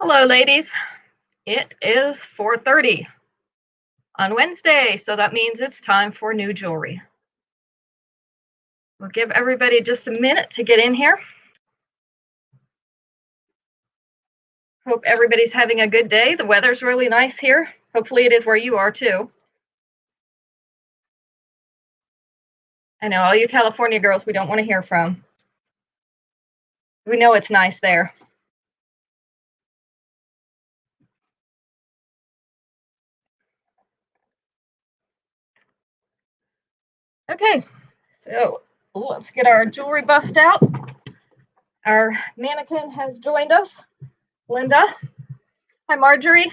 Hello, ladies. It is 4:30 on Wednesday, so that means it's time for new jewelry. We'll give everybody just a minute to get in here. Hope everybody's having a good day. The weather's really nice here. Hopefully it is where you are too. I know all you California girls we don't want to hear from. We know it's nice there. Okay, so let's get our jewelry bust out. Our mannequin has joined us, Linda. Hi, Marjorie.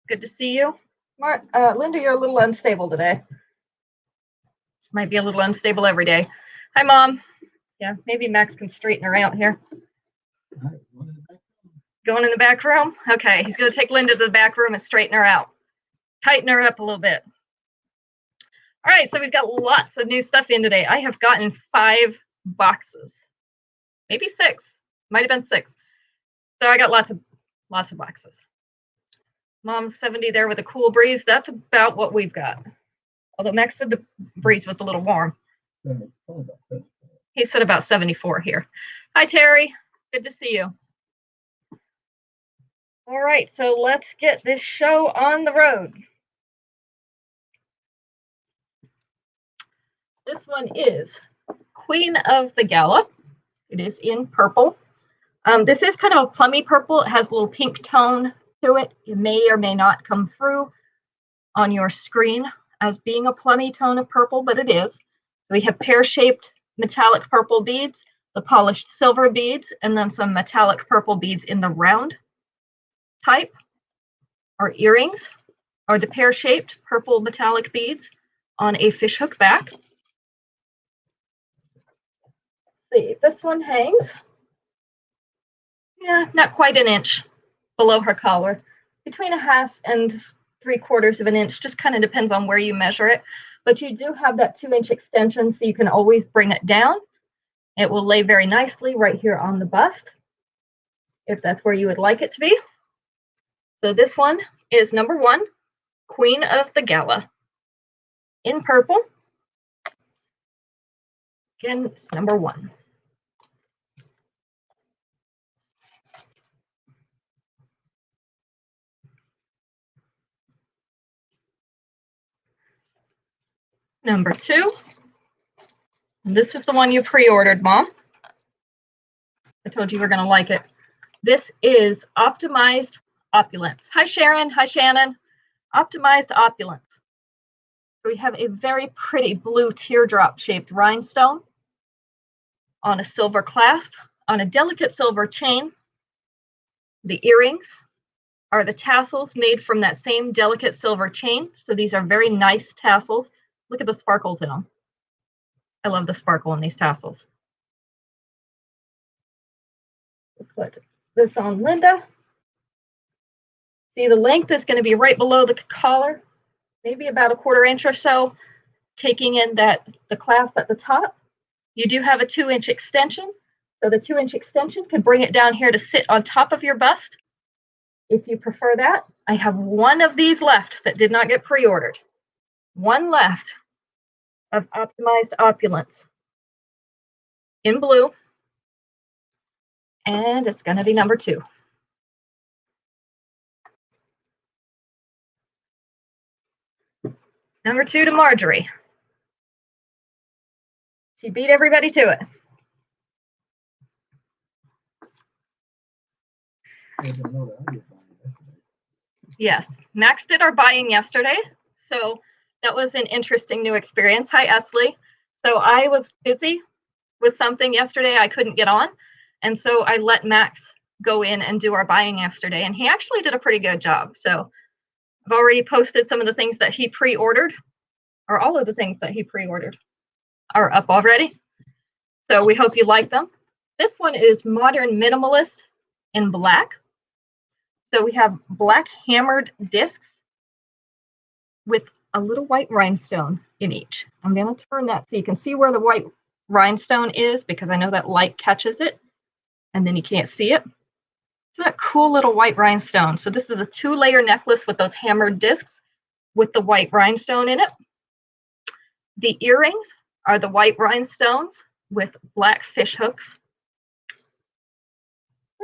Good to see you. Linda, you're a little unstable today. Might be a little unstable every day. Hi, Mom. Yeah, maybe Max can straighten her out here. Going in the back room? Okay, he's going to take Linda to the back room and straighten her out. Tighten her up a little bit. All right, so we've got lots of new stuff in today. I have gotten 5 boxes. Maybe 6. Might have been 6. So I got lots of boxes. Mom's 70 there with a cool breeze. That's about what we've got. Although Max said the breeze was a little warm. He said about 74 here. Hi, Terry. Good to see you. All right, so let's get this show on the road. This one is Queen of the Gala. It is in purple. This is kind of a plummy purple. It has a little pink tone to it. It may or may not come through on your screen as being a plummy tone of purple, but it is. We have pear-shaped metallic purple beads, the polished silver beads, and then some metallic purple beads in the round type. Our earrings are the pear-shaped purple metallic beads on a fishhook back. Let's see, this one hangs, not quite an inch below her collar, between 1/2 and 3/4 of an inch, just kind of depends on where you measure it. But you do have that 2-inch extension, so you can always bring it down. It will lay very nicely right here on the bust, if that's where you would like it to be. So this one is number 1, Queen of the Gala, in purple. Again, it's number 1. Number 2. And this is the one you pre-ordered, Mom. I told you we're going to like it. This is Optimized Opulence. Hi, Sharon. Hi, Shannon. Optimized Opulence. So we have a very pretty blue teardrop shaped rhinestone on a silver clasp, on a delicate silver chain. The earrings are the tassels made from that same delicate silver chain. So these are very nice tassels. Look at the sparkles in them. I love the sparkle in these tassels. We'll put this on Linda. See, the length is going to be right below the collar, maybe about 1/4 inch or so, taking in the clasp at the top. You do have a 2-inch extension, so the 2-inch extension can bring it down here to sit on top of your bust. If you prefer that, I have 1 of these left that did not get pre-ordered. 1 left of Optimized Opulence in blue, and it's going to be number 2. Number 2 to Marjorie. She beat everybody to it. Yes, Max did our buying yesterday, so that was an interesting new experience. Hi, Esley. So I was busy with something yesterday I couldn't get on, and so I let Max go in and do our buying yesterday, and he actually did a pretty good job. So I've already posted some of the things that he pre-ordered, or all of the things that he pre-ordered are up already. So we hope you like them. This one is Modern Minimalist in black. So we have black hammered discs with a little white rhinestone in each. I'm going to turn that so you can see where the white rhinestone is, because I know that light catches it and then you can't see it. That cool little white rhinestone. So this is a 2-layer necklace with those hammered discs with the white rhinestone in it. The earrings are the white rhinestones with black fish hooks.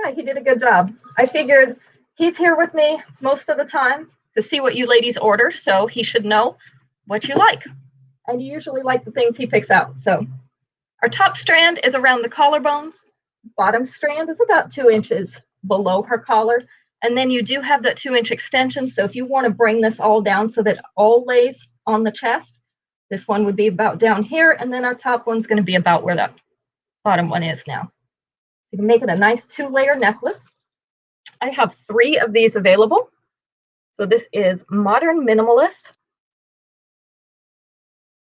Yeah, he did a good job. I figured he's here with me most of the time to see what you ladies order, so he should know what you like. And you usually like the things he picks out. So our top strand is around the collarbones. Bottom strand is about 2 inches below her collar. And then you do have that 2-inch extension. So if you want to bring this all down so that it all lays on the chest, this one would be about down here. And then our top one's going to be about where that bottom one is now. You can make it a nice 2-layer necklace. I have 3 of these available. So this is Modern Minimalist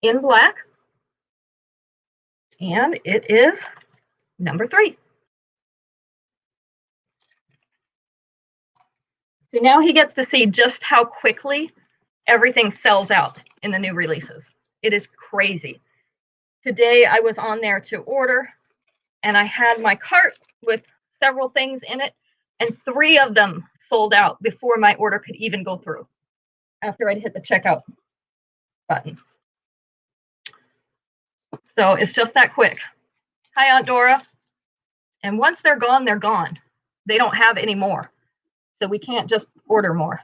in black. And it is number 3. So now he gets to see just how quickly everything sells out in the new releases. It is crazy. Today I was on there to order and I had my cart with several things in it and 3 of them sold out before my order could even go through after I'd hit the checkout button. So it's just that quick. Hi, Aunt Dora. And once they're gone, they're gone. They don't have any more. So we can't just order more.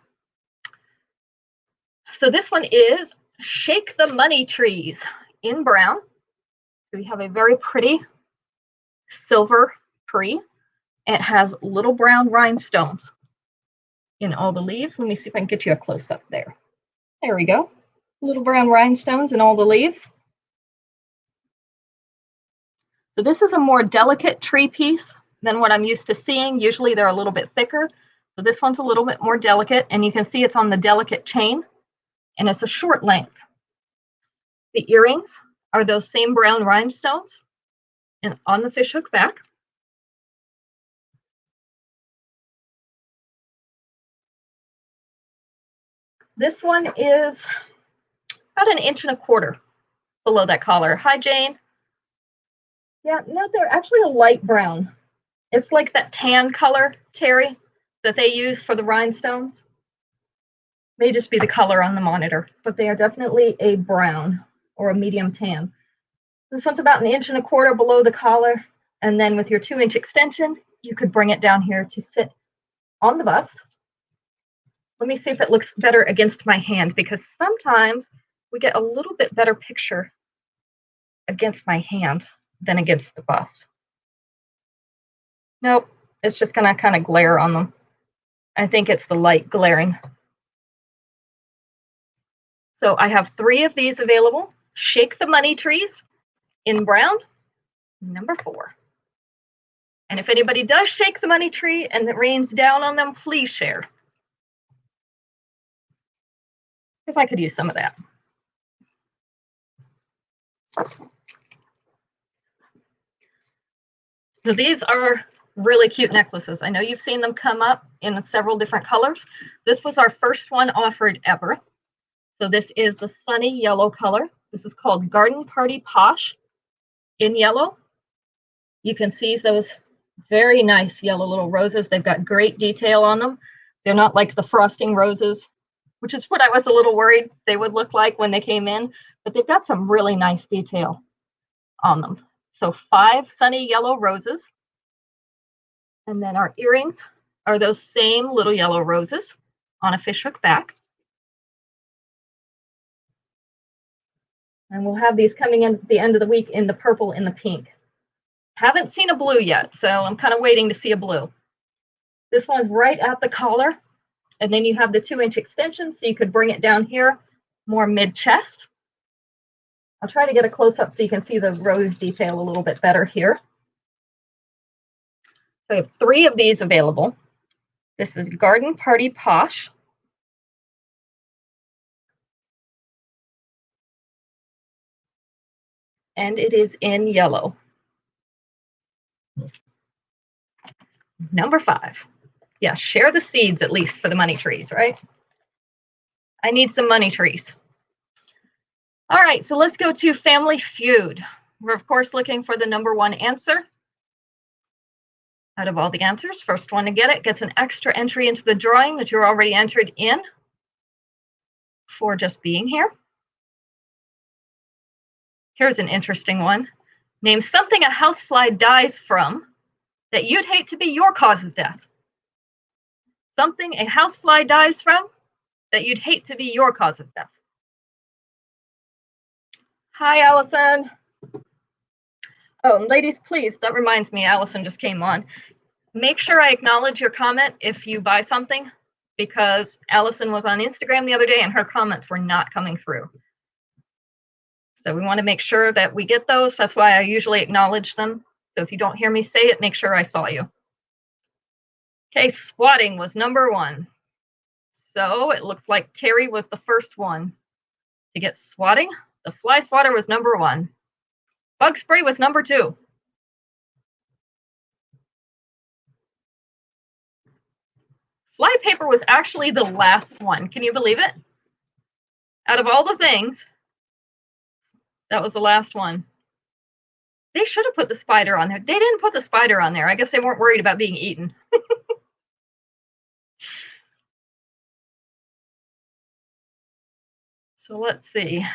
So this one is Shake the Money Trees in brown. So we have a very pretty silver tree. It has little brown rhinestones in all the leaves. Let me see if I can get you a close-up there. There we go. Little brown rhinestones in all the leaves. So this is a more delicate tree piece than what I'm used to seeing. Usually they're a little bit thicker. So this one's a little bit more delicate, and you can see it's on the delicate chain, and it's a short length. The earrings are those same brown rhinestones and on the fishhook back. This one is about 1.25 inches below that collar. Hi, Jane. Yeah, no, they're actually a light brown. It's like that tan color, Terry, that they use for the rhinestones. May just be the color on the monitor, but they are definitely a brown or a medium tan. This one's about 1.25 inches below the collar, and then with your 2-inch extension, you could bring it down here to sit on the bust. Let me see if it looks better against my hand, because sometimes we get a little bit better picture against my hand than against the bust. Nope, it's just gonna kind of glare on them. I think it's the light glaring. So I have 3 of these available. Shake the Money Trees in brown, number 4. And if anybody does shake the money tree and it rains down on them, please share. Because I could use some of that. So these are really cute necklaces. I know you've seen them come up in several different colors. This was our first one offered ever. So this is the sunny yellow color. This is called Garden Party Posh in yellow. You can see those very nice yellow little roses. They've got great detail on them. They're not like the frosting roses, which is what I was a little worried they would look like when they came in, but they've got some really nice detail on them. So 5 sunny yellow roses. And then our earrings are those same little yellow roses on a fishhook back. And we'll have these coming in at the end of the week in the purple and the pink. Haven't seen a blue yet, so I'm kind of waiting to see a blue. This one's right at the collar. And then you have the 2-inch extension, so you could bring it down here more mid-chest. I'll try to get a close-up so you can see the rose detail a little bit better here. So I have 3 of these available. This is Garden Party Posh. And it is in yellow. Number 5. Yeah, share the seeds at least for the money trees, right? I need some money trees. All right, so let's go to Family Feud. We're, of course, looking for the number 1 answer. Out of all the answers, first one to get it gets an extra entry into the drawing that you're already entered in for just being here. Here's an interesting one. Name something a housefly dies from that you'd hate to be your cause of death. Something a housefly dies from that you'd hate to be your cause of death. Hi, Allison. Oh, and ladies, please, that reminds me, Allison just came on. Make sure I acknowledge your comment if you buy something, because Allison was on Instagram the other day and her comments were not coming through. So we want to make sure that we get those. That's why I usually acknowledge them. So if you don't hear me say it, make sure I saw you. Okay, swatting was number 1. So it looks like Terry was the first one to get swatting. The fly swatter was number 1. Bug spray was number 2. Fly paper was actually the last one. Can you believe it? Out of all the things, that was the last one. They should have put the spider on there. They didn't put the spider on there. I guess they weren't worried about being eaten. So let's see.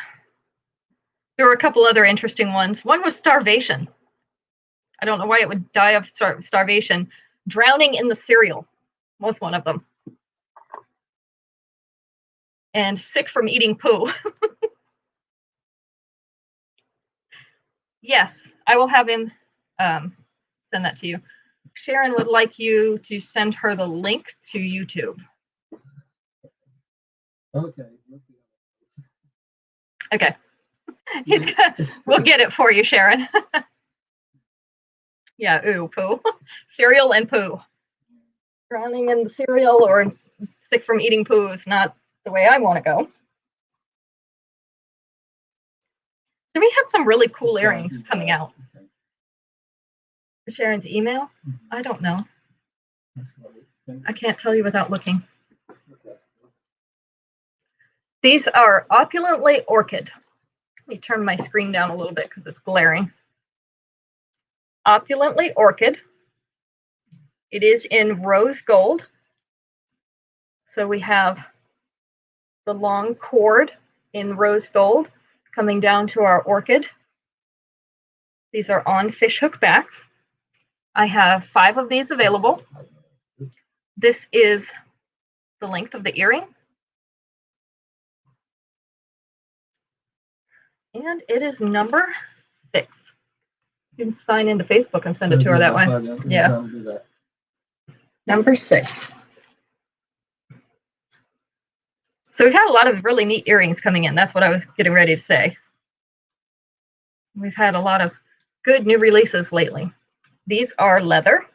There were a couple other interesting ones. One was starvation. I don't know why it would die of starvation. Drowning in the cereal was one of them. And sick from eating poo. Yes, I will have him send that to you. Sharon would like you to send her the link to YouTube. Okay. Okay. We'll get it for you, Sharon. Yeah, ooh, poo. Cereal and poo. Drowning in the cereal or sick from eating poo is not the way I want to go. So we had some really cool earrings coming out. Sharon's email? I don't know. I can't tell you without looking. These are Opulently Orchid. Let me turn my screen down a little bit because it's glaring. Opulently Orchid. It is in rose gold. So we have the long cord in rose gold coming down to our orchid. These are on fishhook backs. I have 5 of these available. This is the length of the earring. And it is number 6. You can sign into Facebook and send it to her that way. Yeah. Number 6. So we've had a lot of really neat earrings coming in. That's what I was getting ready to say. We've had a lot of good new releases lately. These are leather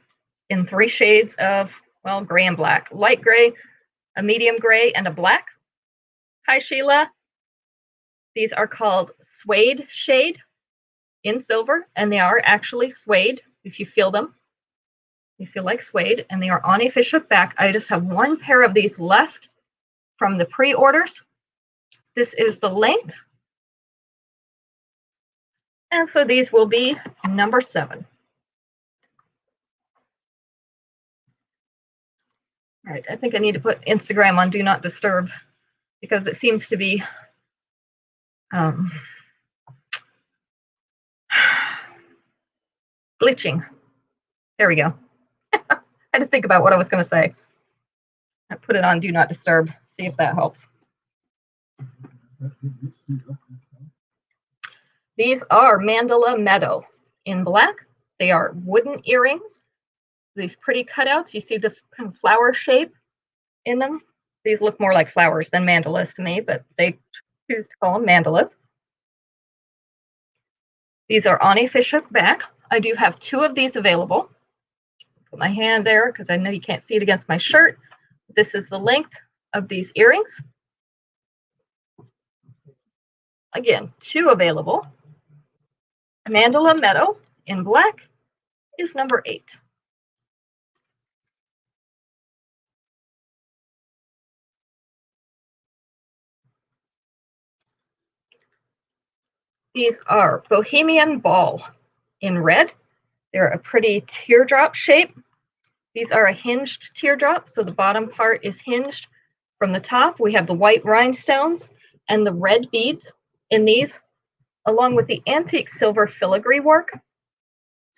in 3 shades of, well, gray and black. Light gray, a medium gray, and a black. Hi, Sheila. These are called suede shade in silver, and they are actually suede if you feel them. You feel like suede, and they are on a fishhook back. I just have 1 pair of these left from the pre-orders. This is the length. And so these will be number 7. All right, I think I need to put Instagram on Do Not Disturb because it seems to be glitching. There we go. I had to think about what I was going to say. I put it on Do Not Disturb. See if that helps. These are Mandala Meadow in black. They are wooden earrings. These pretty cutouts. You see the kind of flower shape in them. These look more like flowers than mandalas to me, but they choose to call them mandalas. These are on a fishhook back. I do have 2 of these available. Put my hand there because I know you can't see it against my shirt. This is the length of these earrings. Again, 2 available. Mandala Meadow in black is number 8. These are Bohemian Ball in red. They're a pretty teardrop shape. These are a hinged teardrop, so the bottom part is hinged from the top. We have the white rhinestones and the red beads in these, along with the antique silver filigree work. So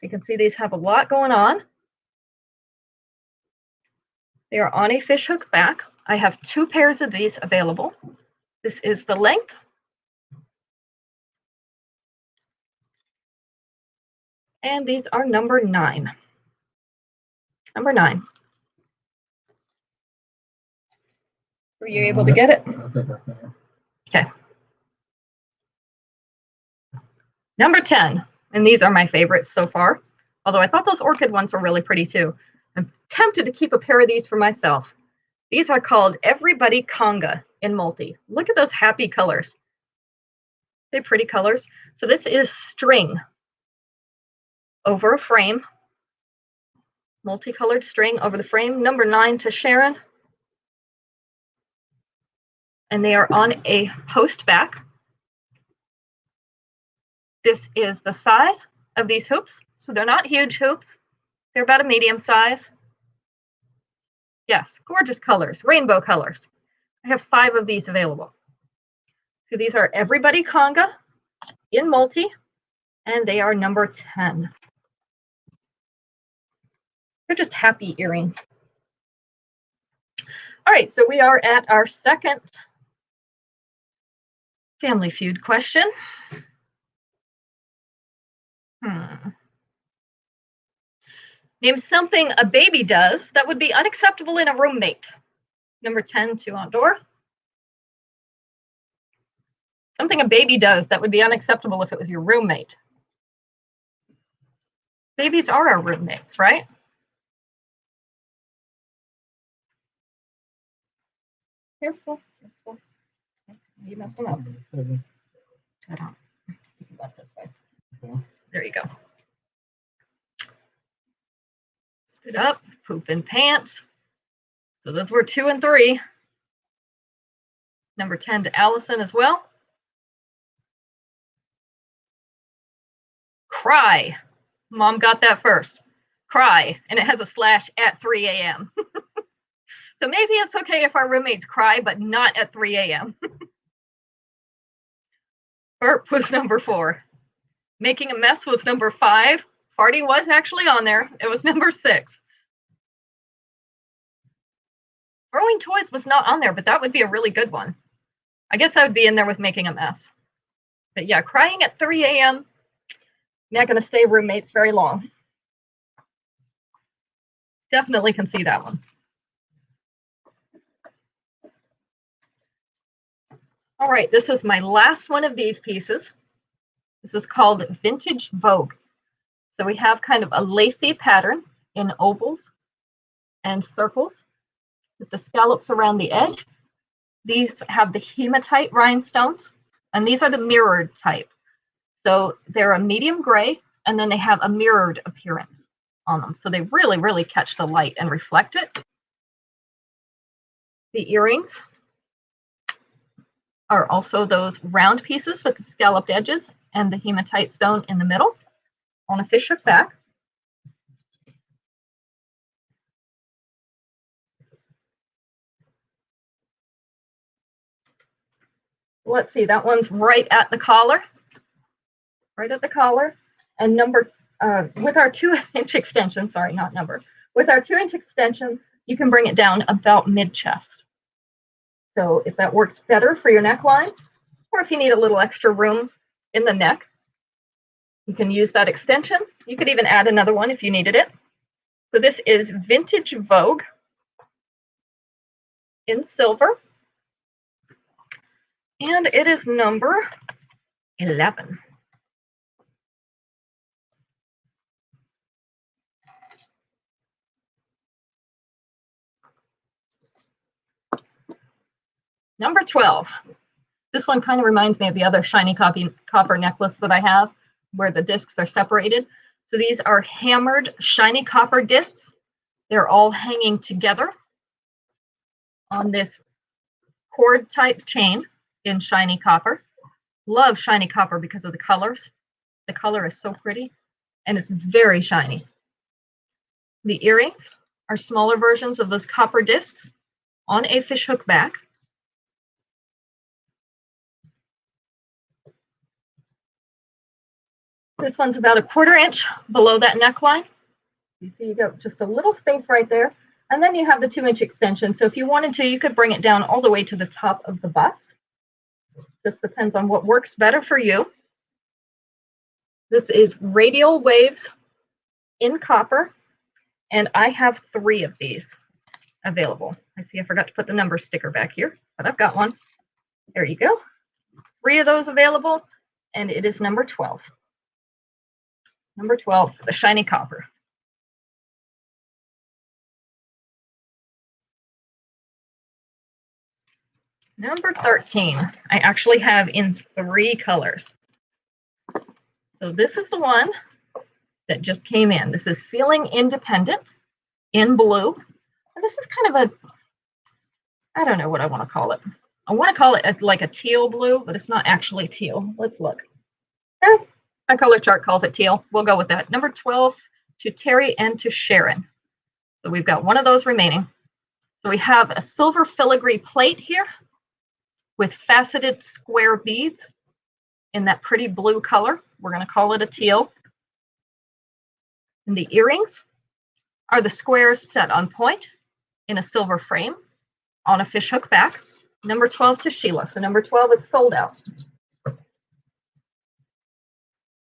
you can see these have a lot going on. They are on a fishhook back. I have 2 pairs of these available. This is the length. And these are number 9. Number 9. Were you able to get it? Okay. Number 10, and these are my favorites so far, although I thought those orchid ones were really pretty too. I'm tempted to keep a pair of these for myself. These are called Everybody Conga in multi. Look at those happy colors. They're pretty colors. So this is string over a frame, multicolored string over the frame. Number 9 to Sharon. And they are on a post back. This is the size of these hoops. So they're not huge hoops. They're about a medium size. Yes, gorgeous colors, rainbow colors. I have 5 of these available. So these are Everybody Conga in multi, and they are number 10. They're just happy earrings. All right, so we are at our second Family Feud question. Name something a baby does that would be unacceptable in a roommate. Number 10 to Andor. Something a baby does that would be unacceptable if it was your roommate. Babies are our roommates, right? Careful, careful. You messed them up. I don't. You can let this way. There you go. Spit up, poop in pants. So those were 2 and 3. Number 10 to Allison as well. Cry. Mom got that first. Cry. And it has a slash at 3 a.m. So maybe it's okay if our roommates cry, but not at 3 a.m. Burp was number 4. Making a mess was number 5. Farting was actually on there. It was number 6. Throwing toys was not on there, but that would be a really good one. I guess I would be in there with making a mess. But yeah, crying at 3 a.m. Not going to stay roommates very long. Definitely can see that one. All right, this is my last one of these pieces. This is called Vintage Vogue. So we have kind of a lacy pattern in ovals and circles with the scallops around the edge. These have the hematite rhinestones, and these are the mirrored type. So they're a medium gray, and then they have a mirrored appearance on them. So they really, really catch the light and reflect it. The earrings are also those round pieces with the scalloped edges and the hematite stone in the middle on a fishhook back. Let's see, that one's right at the collar. Right at the collar. And number, with our 2-inch extension, sorry, not number. With our 2-inch extension, you can bring it down about mid-chest. So if that works better for your neckline, or if you need a little extra room in the neck, you can use that extension. You could even add another one if you needed it. So this is Vintage Vogue in silver. And it is number 11. Number 12. This one kind of reminds me of the other shiny copper necklace that I have, where the discs are separated. So these are hammered shiny copper discs. They're all hanging together on this cord type chain in shiny copper. Love shiny copper because of the colors. The color is so pretty, and it's very shiny. The earrings are smaller versions of those copper discs on a fishhook back. This one's about a 1/4 inch below that neckline. You see you got just a little space right there. And then you have the 2-inch extension. So if you wanted to, you could bring it down all the way to the top of the bust. This depends on what works better for you. This is Radial Waves in copper. And I have 3 of these available. I see I forgot to put the number sticker back here, but I've got one. There you go. 3 of those available. And it is number 12. Number 12, the shiny copper. Number 13, I actually have in 3 colors. So this is the one that just came in. This is Feeling Independent in blue. And this is kind of a, I don't know what I want to call it. I want to call it like a teal blue, but it's not actually teal. Let's look. My color chart calls it teal. We'll go with that. Number 12 to Terry and to Sharon. So we've got one of those remaining. So we have a silver filigree plate here with faceted square beads in that pretty blue color. We're going to call it a teal. And the earrings are the squares set on point in a silver frame on a fishhook back. Number 12 to Sheila. So number 12 is sold out.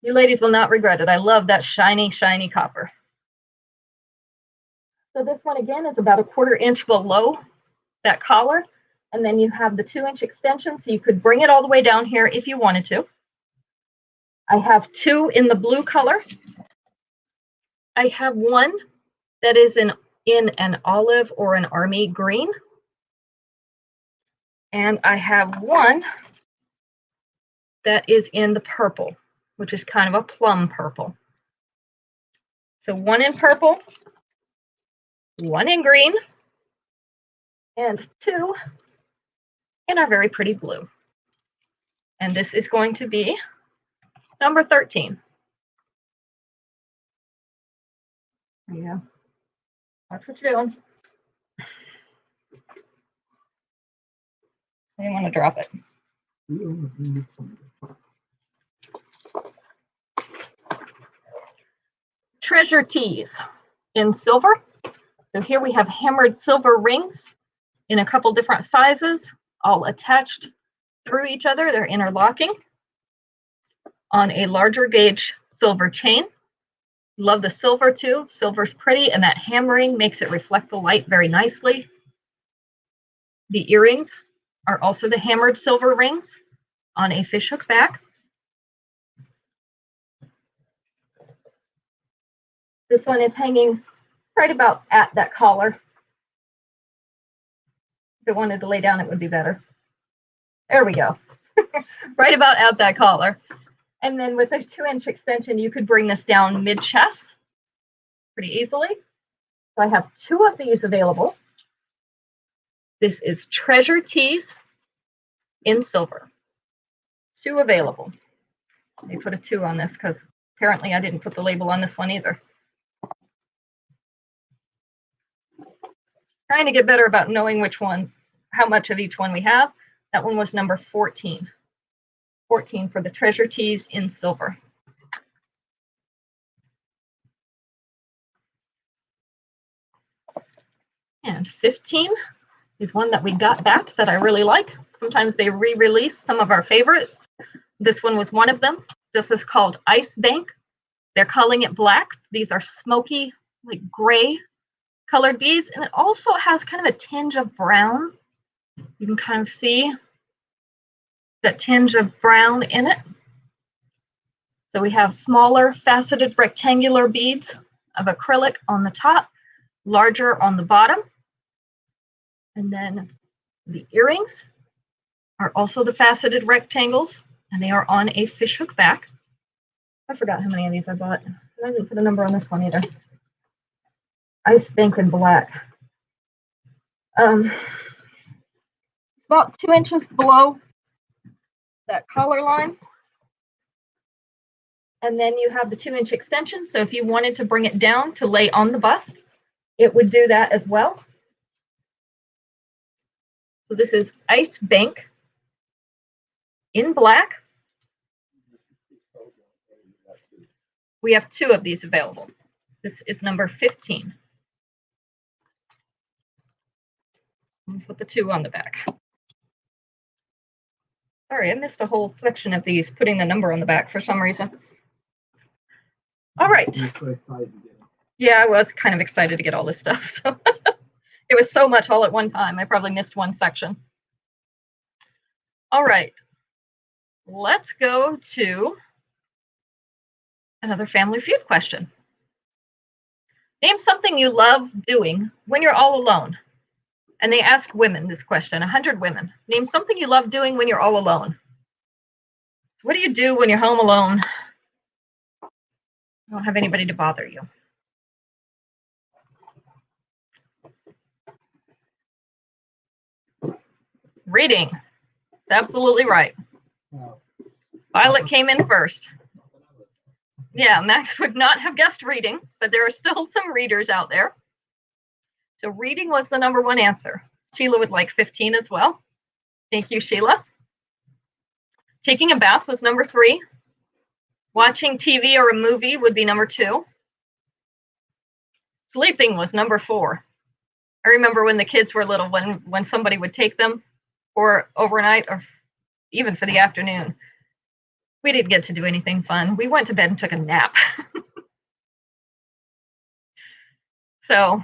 You ladies will not regret it. I love that shiny, shiny copper. So this one again is about a 1/4 inch below that collar. And then you have the 2-inch extension, so you could bring it all the way down here if you wanted to. I have 2 in the blue color. I have one that is in an olive or an army green. And I have one that is in the purple, which is kind of a plum purple. So one in purple, one in green, and 2 in our very pretty blue. And this is going to be number 13. Yeah, that's what you're doing. I didn't want to drop it. Treasure tees in silver. So here we have hammered silver rings in a couple different sizes, all attached through each other. They're interlocking on a larger gauge silver chain. Love the silver too. Silver's pretty, and that hammering makes it reflect the light very nicely. The earrings are also the hammered silver rings on a fishhook back. This one is hanging right about at that collar. If it wanted to lay down, it would be better. There we go. Right about at that collar. And then with a 2-inch extension, you could bring this down mid-chest pretty easily. So I have 2 of these available. This is Treasure Tees in silver. 2 available. They put a 2 on this because apparently I didn't put the label on this one either. Trying to get better about knowing which one, how much of each one we have. That one was number 14. 14 for the Treasure Tees in silver. And 15 is one that we got back that I really like. Sometimes they re-release some of our favorites. This one was one of them. This is called Ice Bank. They're calling it black. These are smoky, like gray colored beads. And it also has kind of a tinge of brown. You can kind of see that tinge of brown in it. So we have smaller faceted rectangular beads of acrylic on the top, larger on the bottom. And then the earrings are also the faceted rectangles, and they are on a fishhook back. I forgot how many of these I bought. I didn't put a number on this one either. Ice Bank in black. It's about 2 inches below that collar line. And then you have the 2-inch extension. So if you wanted to bring it down to lay on the bust, it would do that as well. So this is Ice Bank in black. We have 2 of these available. This is number 15. Put the 2 on the back. Sorry, I missed a whole section of these, putting the number on the back for some reason. All right. Yeah, I was kind of excited to get all this stuff. So it was so much all at one time. I probably missed one section. All right. Let's go to another Family Feud question. Name something you love doing when you're all alone. And they asked women this question, 100 women. Name something you love doing when you're all alone. So what do you do when you're home alone? You don't have anybody to bother you. Reading. That's absolutely right. Violet came in first. Yeah, Max would not have guessed reading, but there are still some readers out there. So reading was the number 1 answer. Sheila would like 15 as well. Thank you, Sheila. Taking a bath was number 3. Watching TV or a movie would be number 2. Sleeping was number 4. I remember when the kids were little, when somebody would take them for overnight or even for the afternoon. We didn't get to do anything fun. We went to bed and took a nap. So,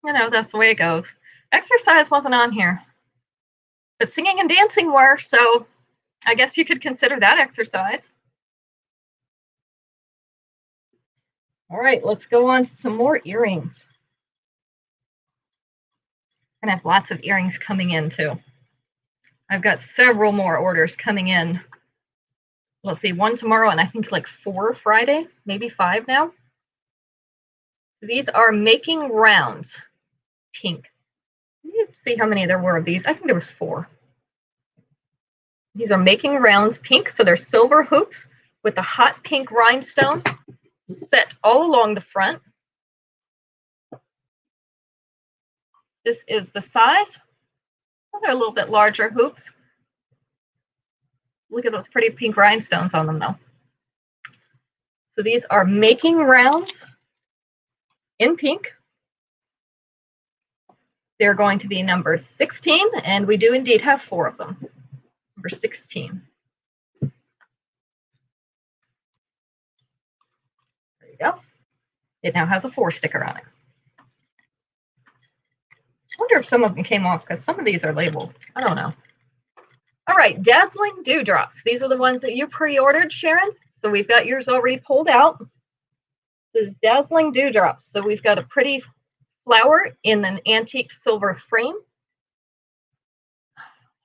you know, that's the way it goes. Exercise wasn't on here, but singing and dancing were, so I guess you could consider that exercise. All right, let's go on to some more earrings. And I have lots of earrings coming in too. I've got several more orders coming in. Let's see, 1 tomorrow and I think like 4 Friday, maybe 5 now. These are Making Rounds pink. Let's see how many there were of these. I think there was 4. These are Making Rounds pink, so they're silver hoops with the hot pink rhinestones set all along the front. This is the size. Well, they're a little bit larger hoops. Look at those pretty pink rhinestones on them though. So these are Making Rounds in pink. They're going to be number 16, and we do indeed have 4 of them. Number 16. There you go. It now has a 4 sticker on it. I wonder if some of them came off because some of these are labeled. I don't know. All right, Dazzling Dew Drops. These are the ones that you pre-ordered, Sharon. So we've got yours already pulled out. This is Dazzling Dew Drops. So we've got a pretty flower in an antique silver frame.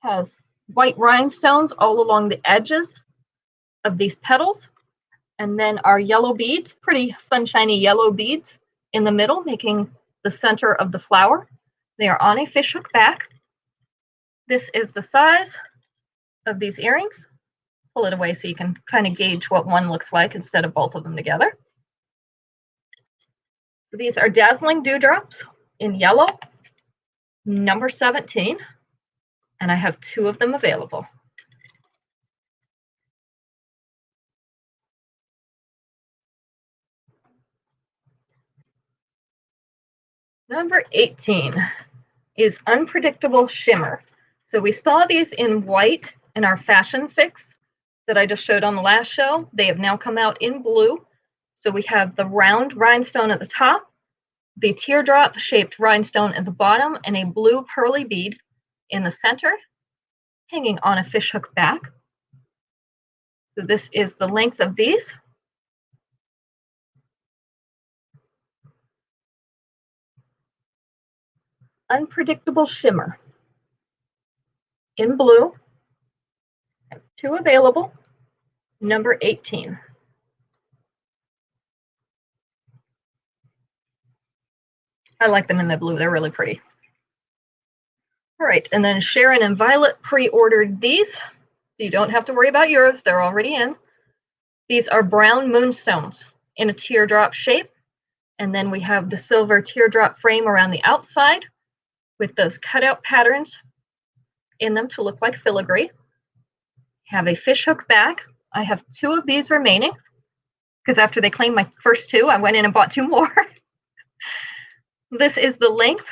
Has white rhinestones all along the edges of these petals. And then our yellow beads, pretty sunshiny yellow beads in the middle, making the center of the flower. They are on a fishhook back. This is the size of these earrings. Pull it away so you can kind of gauge what one looks like instead of both of them together. So these are Dazzling Dew Drops in yellow, number 17, and I have 2 of them available. Number 18 is Unpredictable Shimmer. So we saw these in white in our fashion fix that I just showed on the last show. They have now come out in blue. So we have the round rhinestone at the top, the teardrop shaped rhinestone at the bottom, and a blue pearly bead in the center, hanging on a fishhook back. So this is the length of these. Unpredictable Shimmer in blue. I have 2 available, number 18. I like them in the blue. They're really pretty. All right, and then Sharon and Violet pre-ordered these, so you don't have to worry about yours. They're already in. These are brown moonstones in a teardrop shape, And then we have the silver teardrop frame around the outside with those cutout patterns in them to look like filigree. Have a fishhook back. I have 2 of these remaining because after they claimed my first 2, I went in and bought 2 more. This is the length.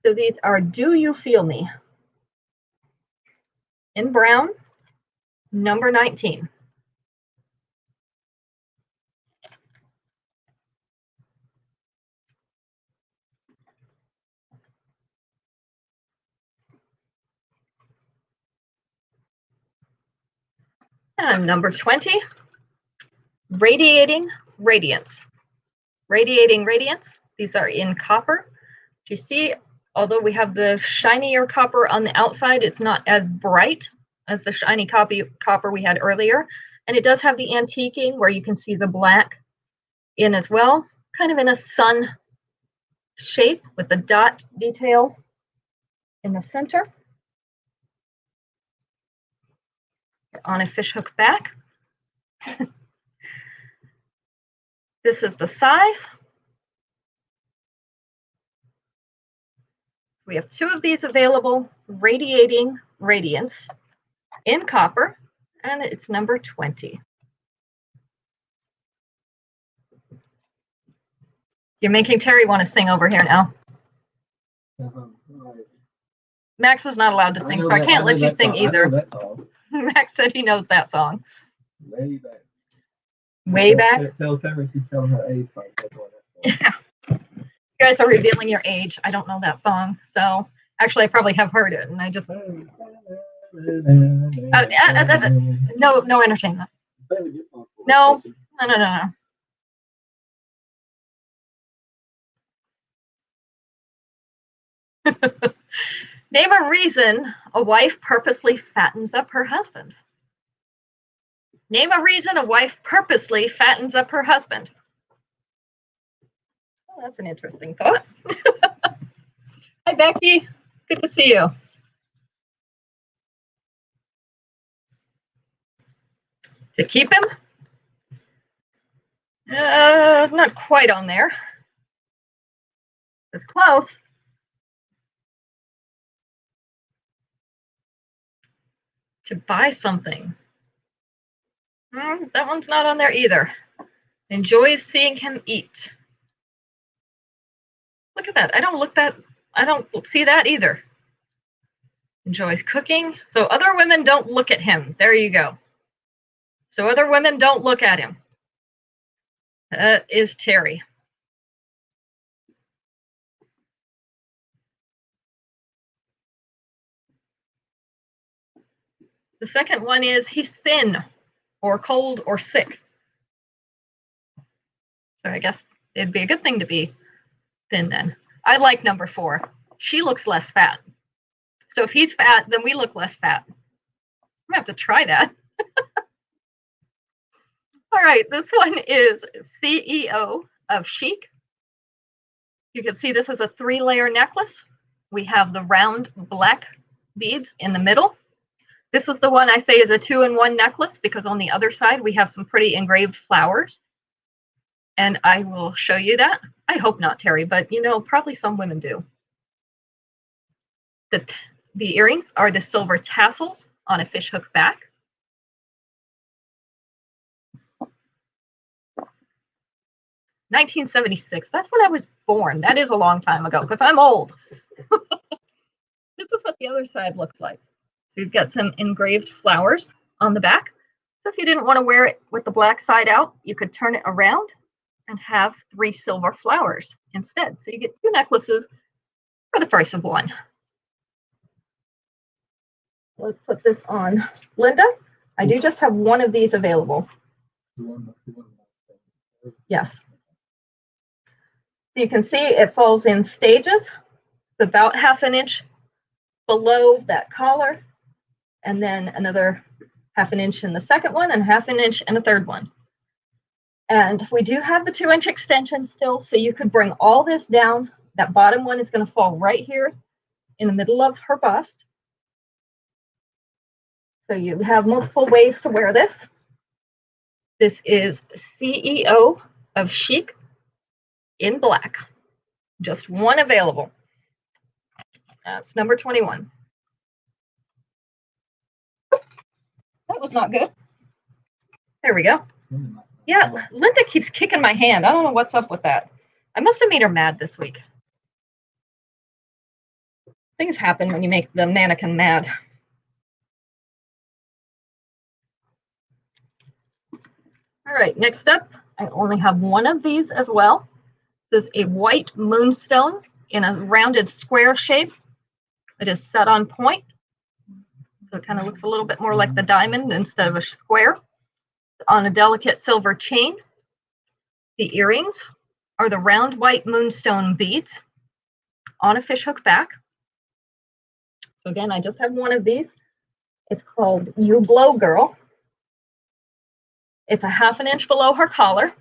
So these are Do You Feel Me? In brown, number 19. And number 20, Radiating Radiance. Radiating Radiance, these are in copper. Do you see, although we have the shinier copper on the outside, it's not as bright as the shiny copper we had earlier. And it does have the antiquing where you can see the black in as well, kind of in a sun shape with the dot detail in the center. On a fishhook back. This is the size. We have 2 of these available, Radiating Radiance in copper, and it's number 20. You're making Terry want to sing over here now. Max is not allowed to sing, so I can't let you sing either. Max said he knows that song. Way back. Way back? Tell Terry she's telling her age. Yeah. You guys are revealing your age. I don't know that song. So actually, I probably have heard it, and I just... no entertainment. No. Name a reason a wife purposely fattens up her husband. Name a reason a wife purposely fattens up her husband. Oh, that's an interesting thought. Hi, Becky. Good to see you. To keep him? Not quite on there. It's close. To buy something. That one's not on there either. Enjoys seeing him eat. Look at that. I don't see that either. Enjoys cooking. So other women don't look at him. There you go. So other women don't look at him. That is Terry. The second one is he's thin or cold or sick. So I guess it'd be a good thing to be thin then. I like number 4. She looks less fat. So if he's fat, then we look less fat. I'm gonna have to try that. All right, this one is CEO of Chic. You can see this is a 3-layer necklace. We have the round black beads in the middle. This is the one I say is a 2-in-1 necklace because on the other side we have some pretty engraved flowers. And I will show you that. I hope not, Terry, but you know, probably some women do. The earrings are the silver tassels on a fishhook back. (1976). That's when I was born. That is a long time ago because I'm old. This is what the other side looks like. So you've got some engraved flowers on the back. So if you didn't want to wear it with the black side out, you could turn it around and have 3 silver flowers instead. So you get 2 necklaces for the price of 1. Let's put this on Linda. I do just have 1 of these available. Yes. So you can see it falls in stages. It's about 1/2 inch below that collar, and then another 1/2 inch in the second one and 1/2 inch in the third one. And we do have the 2-inch extension still, so you could bring all this down. That bottom one is going to fall right here in the middle of her bust. So you have multiple ways to wear this. This is CEO of Chic in black. Just one available. That's number 21. That was not good. There we go. Yeah, Linda keeps kicking my hand. I don't know what's up with that. I must have made her mad this week. Things happen when you make the mannequin mad. All right, next up, I only have one of these as well. This is a white moonstone in a rounded square shape. It is set on point, so it kind of looks a little bit more like the diamond instead of a square. On a delicate silver chain. The earrings are the round white moonstone beads on a fishhook back. So again, I just have one of these. It's called You Glow Girl. It's a 1/2 inch below her collar.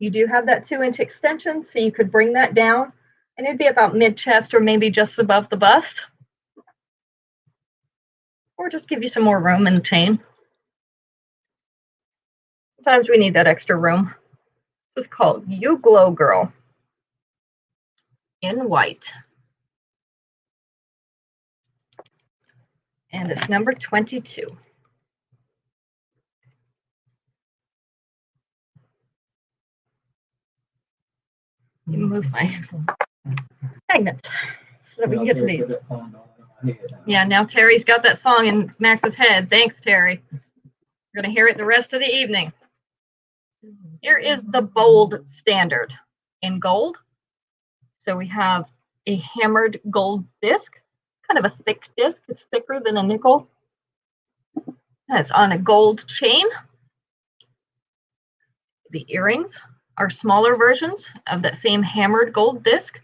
You do have that 2-inch extension, so you could bring that down, and it'd be about mid-chest or maybe just above the bust. Or just give you some more room in the chain. Sometimes we need that extra room. This is called You Glow Girl in white. And it's number 22. You move my magnets so that we can get to these. Yeah, now Terry's got that song in Max's head. Thanks, Terry. We're going to hear it the rest of the evening. Here is the bold standard in gold. So we have a hammered gold disc, kind of a thick disc. It's thicker than a nickel. It's on a gold chain. The earrings are smaller versions of that same hammered gold disc.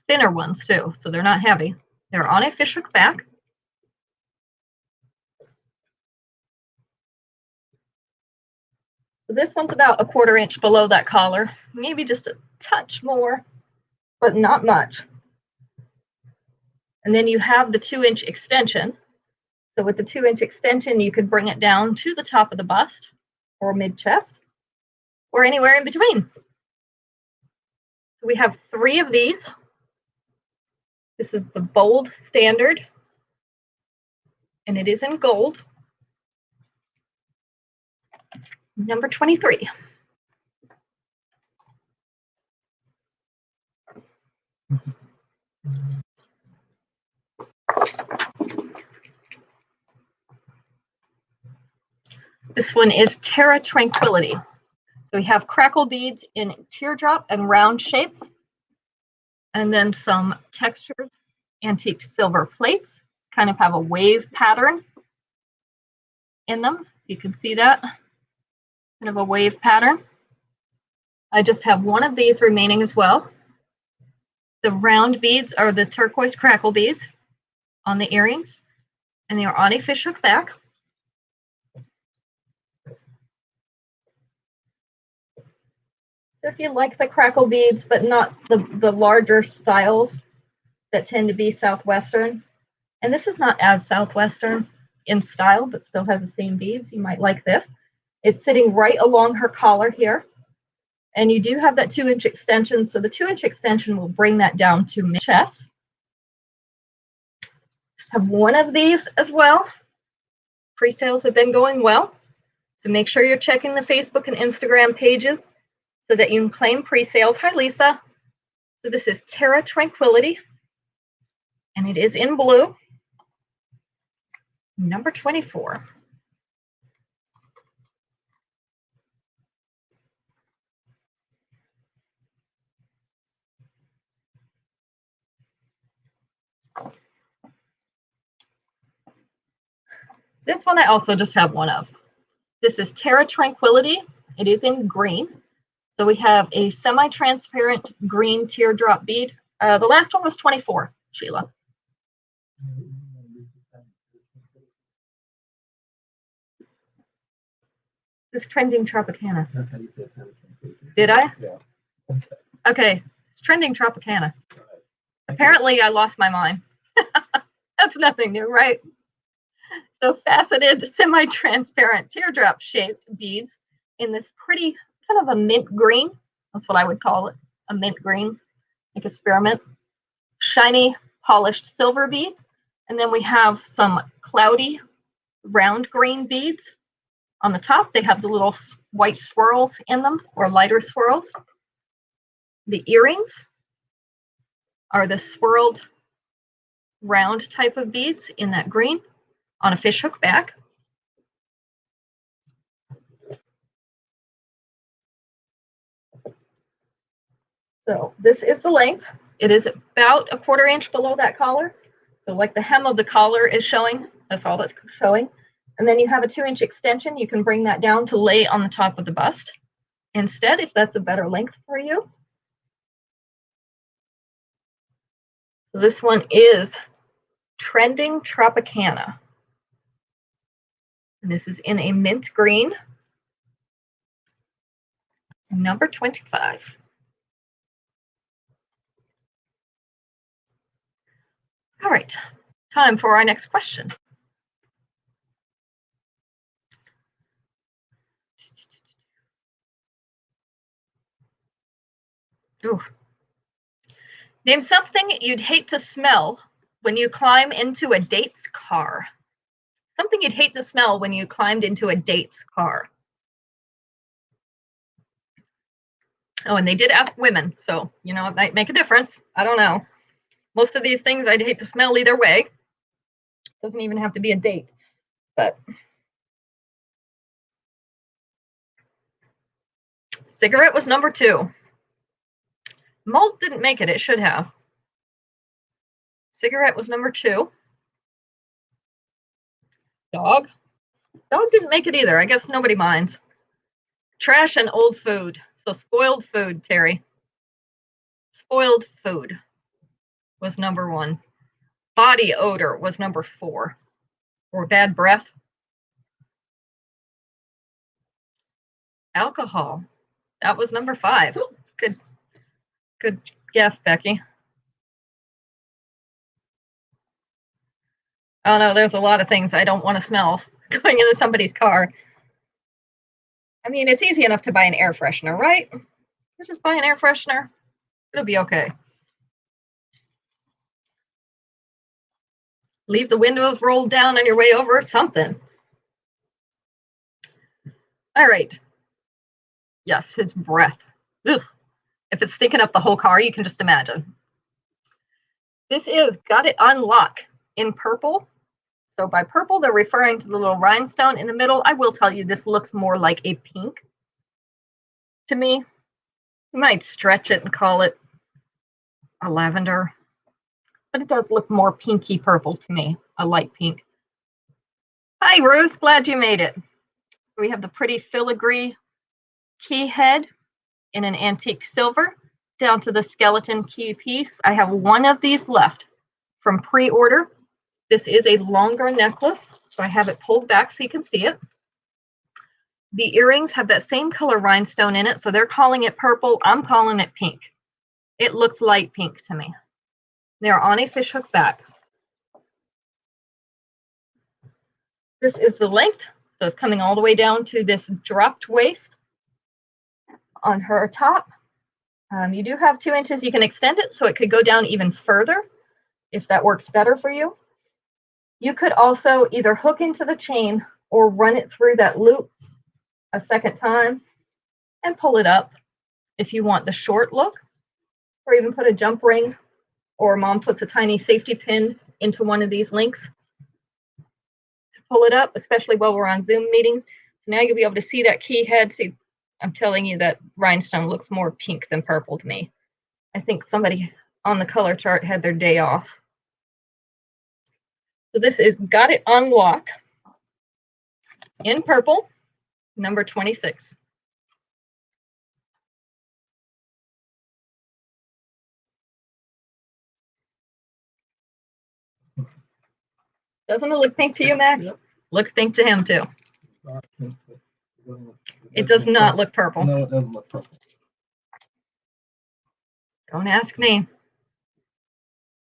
Thinner ones too, so they're not heavy. They're on a fishhook back. So this one's about a 1/4 inch below that collar, maybe just a touch more, but not much. And then you have the 2-inch extension. So with the 2-inch extension, you could bring it down to the top of the bust or mid-chest or anywhere in between. So we have 3 of these. This is the bold standard, and it is in gold. Number 23. This one is Terra Tranquility. So we have crackle beads in teardrop and round shapes, and then some textured antique silver plates, kind of have a wave pattern in them. You can see that, kind of a wave pattern. I just have one of these remaining as well. The round beads are the turquoise crackle beads on the earrings, and they are on a fishhook back. So if you like the crackle beads, but not the larger styles that tend to be Southwestern, and this is not as Southwestern in style, but still has the same beads, you might like this. It's sitting right along her collar here. And you do have that 2-inch extension, so the 2-inch extension will bring that down to mid-chest. Just have one of these as well. Pre-sales have been going well, so make sure you're checking the Facebook and Instagram pages so that you can claim pre-sales. Hi, Lisa. So this is Terra Tranquility, and it is in blue. Number 24. This one I also just have one of. This is Terra Tranquility. It is in green. So we have a semi-transparent green teardrop bead. The last one was 24, Sheila. This Trending Tropicana. That's how you said it. Did I? Yeah. Okay, it's Trending Tropicana. Apparently I lost my mind. That's nothing new, right? So faceted, semi-transparent teardrop shaped beads in this pretty kind of a mint green. That's what I would call it, a mint green, like a spearmint. Shiny polished silver beads. And then we have some cloudy round green beads. On the top, they have the little white swirls in them, or lighter swirls. The earrings are the swirled round type of beads in that green on a fishhook back. So this is the length. It is about a 1/4 inch below that collar. So like the hem of the collar is showing, that's all that's showing. And then you have a 2-inch extension. You can bring that down to lay on the top of the bust instead, if that's a better length for you. So this one is Trending Tropicana. And this is in a mint green, number 25. All right, time for our next question. Ooh. Name something you'd hate to smell when you climb into a date's car. Something you'd hate to smell when you climbed into a date's car. Oh, and they did ask women, so, you know, it might make a difference. I don't know. Most of these things I'd hate to smell either way. Doesn't even have to be a date, but. Cigarette was number 2. Malt didn't make it. It should have. Cigarette was number 2. Dog. Dog didn't make it either. I guess nobody minds. Trash and old food. So spoiled food, Terry. Spoiled food was number 1. Body odor was number 4. Or bad breath. Alcohol. That was number 5. Good guess, Becky. Oh no, there's a lot of things I don't want to smell going into somebody's car. I mean, it's easy enough to buy an air freshener, right? You just buy an air freshener. It'll be okay. Leave the windows rolled down on your way over, something. All right. Yes, his breath. Ugh. If it's stinking up the whole car, you can just imagine. This is Got It on Lock in purple. So by purple, they're referring to the little rhinestone in the middle. I will tell you, this looks more like a pink to me. You might stretch it and call it a lavender, but it does look more pinky purple to me, a light pink. Hi, Ruth. Glad you made it. We have the pretty filigree key head in an antique silver down to the skeleton key piece. I have one of these left from pre-order. This is a longer necklace, so I have it pulled back so you can see it. The earrings have that same color rhinestone in it, so they're calling it purple. I'm calling it pink. It looks light pink to me. They're on a fishhook back. This is the length, so it's coming all the way down to this dropped waist on her top. You do have 2 inches. You can extend it so it could go down even further if that works better for you. You could also either hook into the chain or run it through that loop a second time and pull it up if you want the short look, or even put a jump ring, or mom puts a tiny safety pin into one of these links to pull it up, especially while we're on Zoom meetings. So now you'll be able to see that key head. See, I'm telling you that rhinestone looks more pink than purple to me. I think somebody on the color chart had their day off. So this is Got It on Lock in purple, number 26. Doesn't it look pink to you, Max? Yep. Looks pink to him, too. It does not look purple. No, it doesn't look purple. Don't ask me.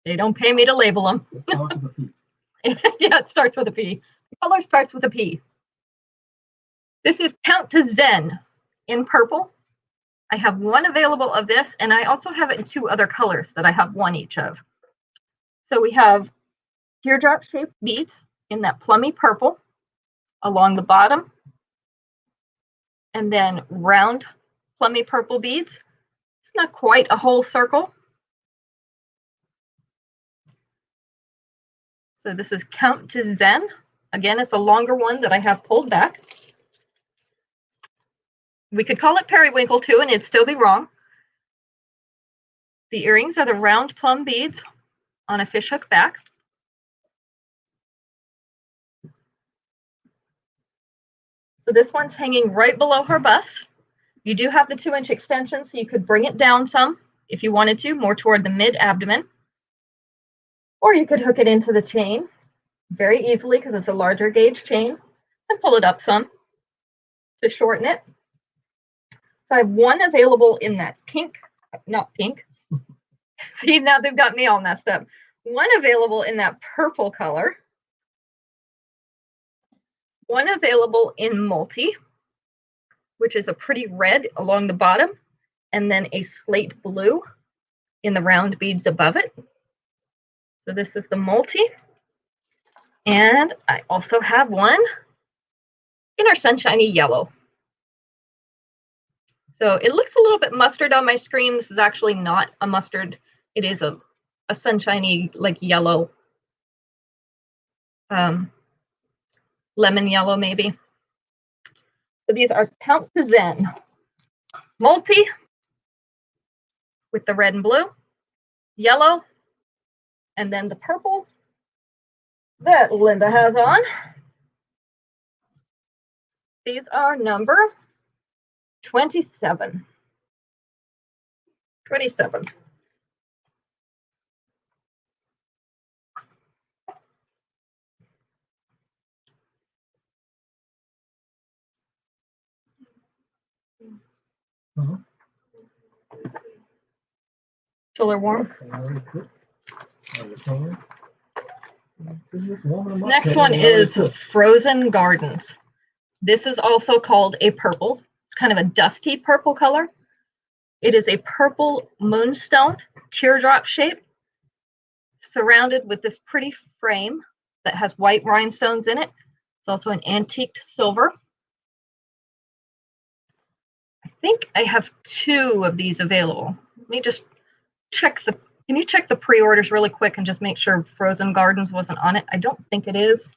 They don't pay me to label them. Yeah, it starts with a P. The color starts with a P. This is Count to Zen in purple. I have one available of this, and I also have it in two other colors that I have one each of. So we have teardrop shaped beads in that plummy purple along the bottom, and then round plummy purple beads. It's not quite a whole circle. So this is Count to Zen. Again, it's a longer one that I have pulled back. We could call it periwinkle too, and it'd still be wrong. The earrings are the round plum beads on a fishhook back. So this one's hanging right below her bust. You do have the 2-inch extension, so you could bring it down some if you wanted to, more toward the mid-abdomen. Or you could hook it into the chain very easily because it's a larger gauge chain and pull it up some to shorten it. So I have one available in that pink, not pink. See, now they've got me all messed up. One available in that purple color. One available in multi, which is a pretty red along the bottom, and then a slate blue in the round beads above it. So this is the multi. And I also have one in our sunshiny yellow. So it looks a little bit mustard on my screen. This is actually not a mustard. It is a sunshiny, like yellow, lemon yellow maybe. So these are Count to Zen. Multi with the red and blue, yellow, and then the purple that Linda has on. These are number 27. 27. Till they're warm. Next one is Frozen Gardens. This is also called a purple. It's kind of a dusty purple color. It is a purple moonstone, teardrop shape, surrounded with this pretty frame that has white rhinestones in it. It's also an antiqued silver. I think I have two of these available. Let me just check the, can you check the pre-orders really quick and just make sure Frozen Gardens wasn't on it? I don't think it is.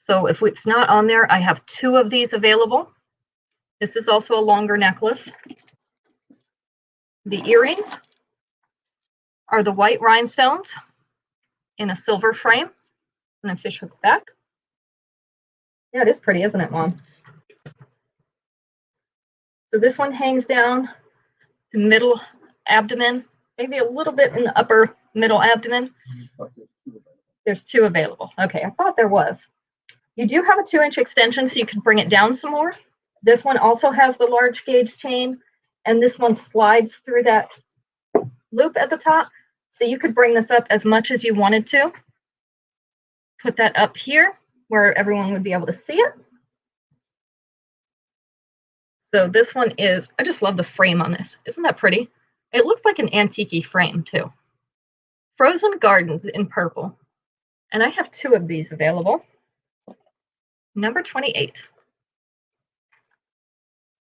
So if it's not on there, I have two of these available. This is also a longer necklace. The earrings are the white rhinestones in a silver frame and a fishhook back. Yeah, it is pretty, isn't it, Mom? So this one hangs down the middle abdomen, maybe a little bit in the upper middle abdomen. There's two available. Okay, I thought there was. You do have a 2-inch extension, so you can bring it down some more. This one also has the large gauge chain, and this one slides through that loop at the top. So you could bring this up as much as you wanted to. Put that up here where everyone would be able to see it. So this one is, I just love the frame on this. Isn't that pretty? It looks like an antique frame too. Frozen Gardens in purple. And I have two of these available. Number 28.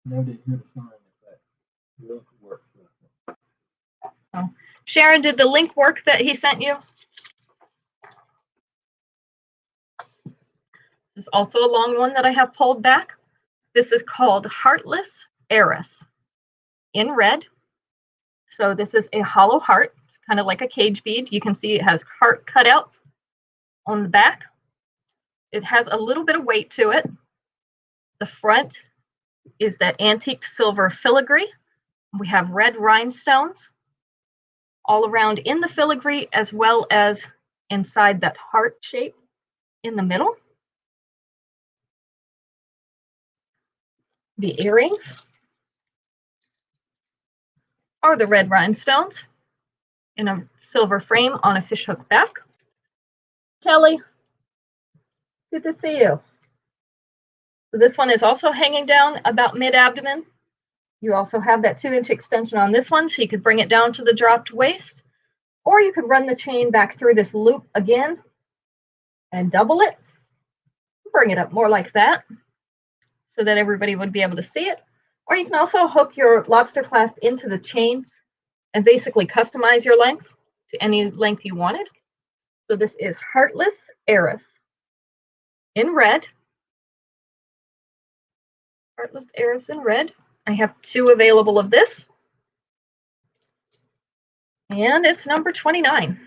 Now did you find that link work? Oh. Sharon, did the link work that he sent you? This is also a long one that I have pulled back. This is called Heartless Heiress in red. So this is a hollow heart. It's kind of like a cage bead. You can see it has heart cutouts on the back. It has a little bit of weight to it. The front is that antique silver filigree. We have red rhinestones all around in the filigree, as well as inside that heart shape in the middle. The earrings are the red rhinestones in a silver frame on a fishhook back. Kelly, good to see you. So this one is also hanging down about mid-abdomen. You also have that 2-inch extension on this one, so you could bring it down to the dropped waist, or you could run the chain back through this loop again and double it, bring it up more like that so that everybody would be able to see it. Or you can also hook your lobster clasp into the chain and basically customize your length to any length you wanted. So this is Heartless Heiress in red. Heartless Heiress in red. I have 2 available of this. And it's number 29.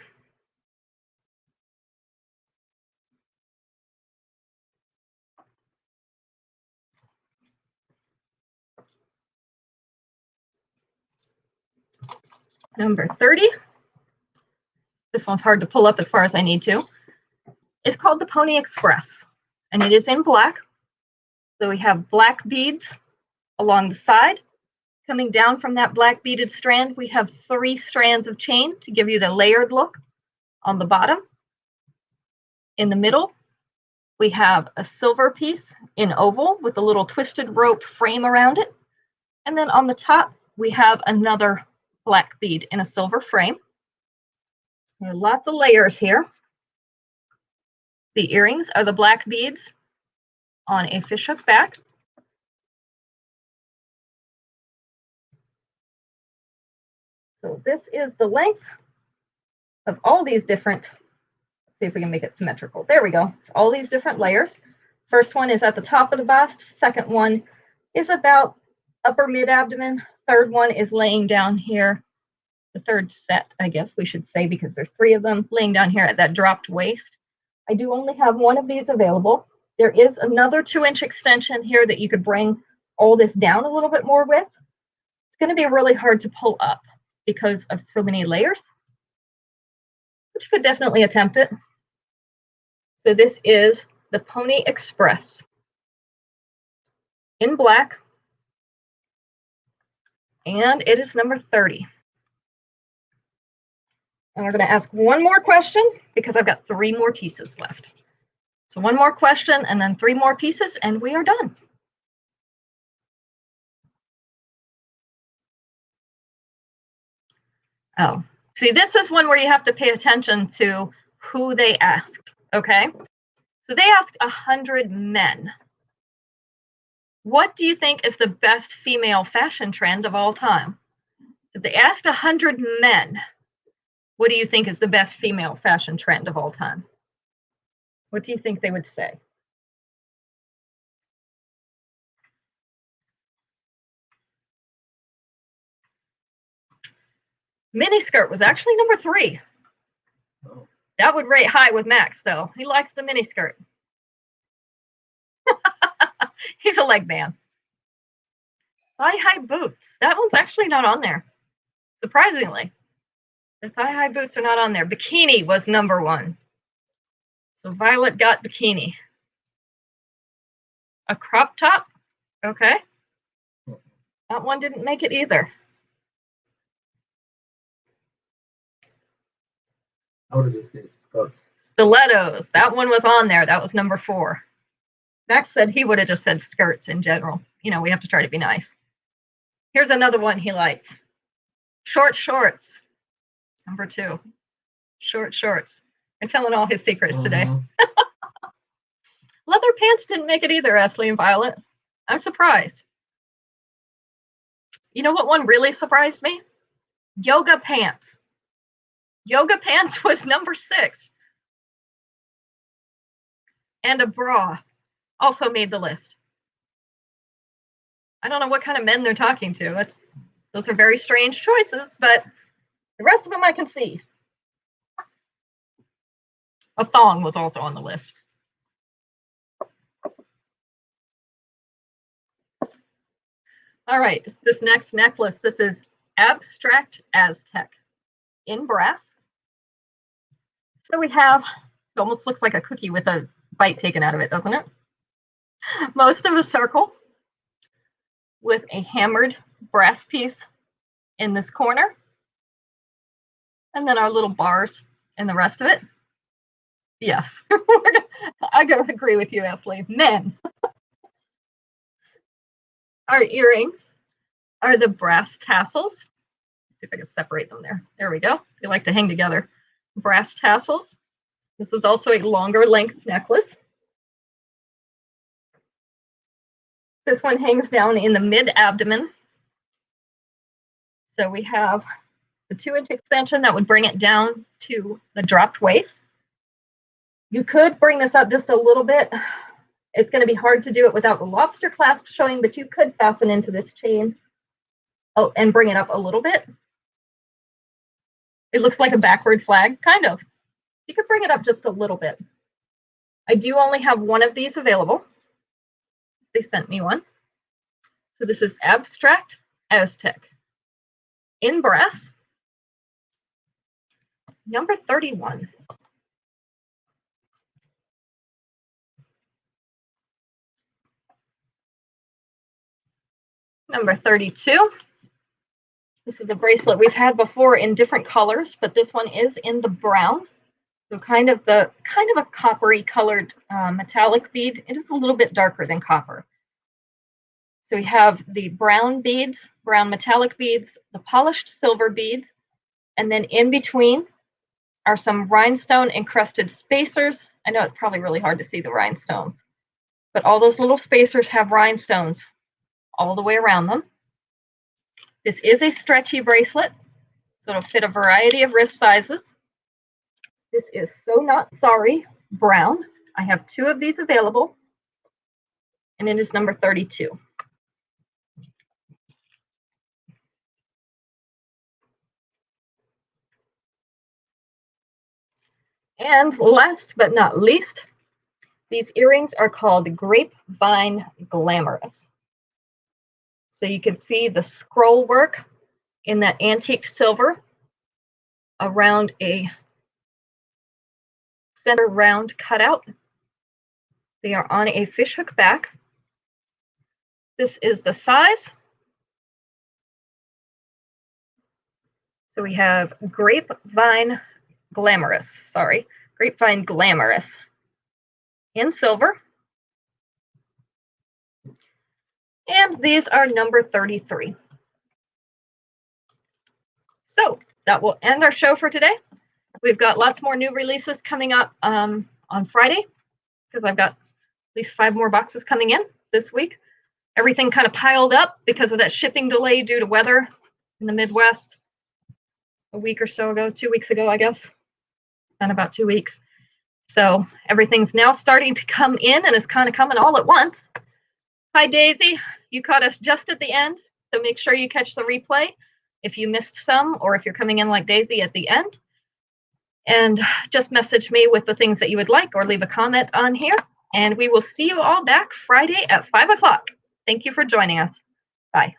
Number 30. This one's hard to pull up as far as I need to. It's called the Pony Express, and it is in black. So we have black beads along the side. Coming down from that black beaded strand, we have 3 strands of chain to give you the layered look on the bottom. In the middle, we have a silver piece in oval with a little twisted rope frame around it. And then on the top, we have another black bead in a silver frame. There are lots of layers here. The earrings are the black beads on a fishhook back. So this is the length of all these different, let's see if we can make it symmetrical. There we go. All these different layers. First one is at the top of the bust. Second one is about upper mid-abdomen. Third one is laying down here. The third set, I guess we should say, because there's 3 of them, laying down here at that dropped waist. I do only have 1 of these available. There is another 2-inch extension here that you could bring all this down a little bit more with. It's going to be really hard to pull up because of so many layers, but you could definitely attempt it. So this is the Pony Express in black, and it is number 30. And we're going to ask 1 more question because I've got 3 more pieces left. So 1 more question and then 3 more pieces, and we are done. Oh, see, this is one where you have to pay attention to who they asked, okay? So they asked 100 men. What do you think is the best female fashion trend of all time? If they asked 100 men, what do you think is the best female fashion trend of all time? What do you think they would say? Miniskirt was actually number 3. Oh. That would rate high with Max, though. He likes the miniskirt. He's a leg man. Thigh-high boots. That one's actually not on there. Surprisingly. The thigh-high boots are not on there. Bikini was number 1. So Violet got bikini. A crop top? Okay. That one didn't make it either. How did it say skirts? Stilettos. That one was on there. That was number 4. Max said he would have just said skirts in general. You know, we have to try to be nice. Here's another one he liked. Short shorts. Number 2. Short shorts. I'm telling all his secrets today. Leather pants didn't make it either, Ashley and Violet. I'm surprised. You know what one really surprised me? Yoga pants. Yoga pants was number 6. And a bra also made the list. I don't know what kind of men they're talking to. Those are very strange choices, but the rest of them I can see. A thong was also on the list. All right, this next necklace, this is Abstract Aztec in brass. So we have, it almost looks like a cookie with a bite taken out of it, doesn't it? Most of a circle with a hammered brass piece in this corner. And then our little bars in the rest of it. Yes, I gotta agree with you, Ashley. Men. Our earrings are the brass tassels. Let's see if I can separate them there. There we go. They like to hang together. Brass tassels. This is also a longer length necklace. This one hangs down in the mid-abdomen. So we have the 2-inch extension that would bring it down to the dropped waist. You could bring this up just a little bit. It's going to be hard to do it without the lobster clasp showing, but you could fasten into this chain and bring it up a little bit. It looks like a backward flag, kind of. You could bring it up just a little bit. I do only have one of these available. They sent me one. So this is Abstract Aztec in brass, number 31. Number 32. This is a bracelet we've had before in different colors, but this one is in the brown. So kind of a coppery colored metallic bead. It is a little bit darker than copper. So we have the brown beads, brown metallic beads, the polished silver beads, and then in between are some rhinestone encrusted spacers. I know it's probably really hard to see the rhinestones, but all those little spacers have rhinestones all the way around them. This is a stretchy bracelet, so it'll fit a variety of wrist sizes. This is So Not Sorry brown. I have 2 of these available, and it is number 32. And last but not least, these earrings are called Grapevine Glamorous. So you can see the scroll work in that antique silver around a center round cutout. They are on a fishhook back. This is the size. So we have Grapevine Glamorous in silver. And these are number 33. So that will end our show for today. We've got lots more new releases coming up on Friday, because I've got at least 5 more boxes coming in this week. Everything kind of piled up because of that shipping delay due to weather in the Midwest a week or so ago, 2 weeks ago, I guess. Been about 2 weeks. So everything's now starting to come in, and it's kind of coming all at once. Hi, Daisy. You caught us just at the end, so make sure you catch the replay if you missed some, or if you're coming in like Daisy at the end. And just message me with the things that you would like, or leave a comment on here. And we will see you all back Friday at 5 o'clock. Thank you for joining us. Bye.